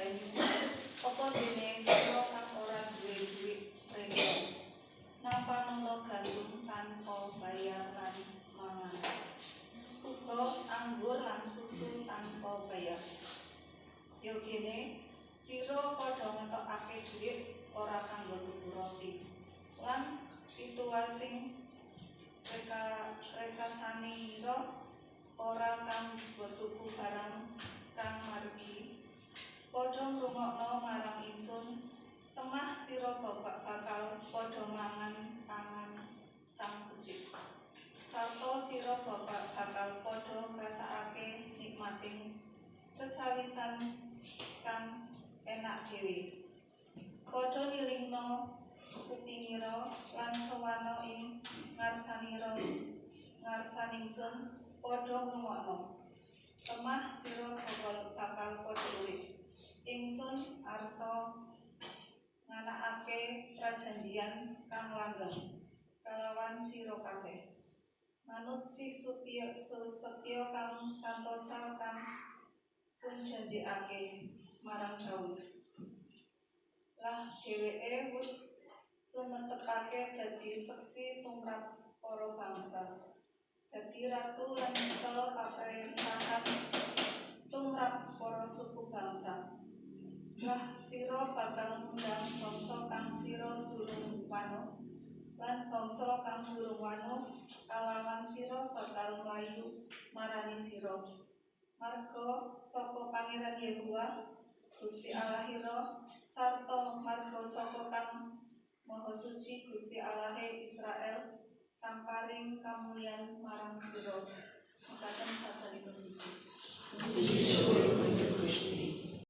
banyu apa dene sira kang ora duwe dhuwit rega napa nono gandum tanpa bayar lan mangan uga anggur lan susu tanpa bayar yo kene sira padha ngetokake dhuwit ora kanggo tuku roti lan pituwasing rekasanira ora kanggo tuku barang kang margi padha ngrungokno marang ingsun temah sira bakal padha mangan pangan kang becik sarta sira bakal padha ngrasakake nikmating cecawisan kang enak dhewe padha nilingno kupingira lan sawana ing ngarsaningsun padha ngrungokno temah sira bakal padha urip ingsun arsa nganakake prajanjian kang langgeng kalawan sira kabeh manut setya kang santosa kang sun janjikake marang Daud lah dheweke wis sumetepake dadi seksi tumrap para bangsa dadi ratu lan nyekel paprentahan tumrap para suku bangsa lah sira bakal ngundang bangsa kang sira durung wanuh lan bangsa kang durung wanuh kalawan sira bakal mlayu marani sira marga saka Pangeran Yehuwa Gusti Allahira sarta marga saka kang Maha Suci Gusti Allahe Israel kang paring kamulyan marang sira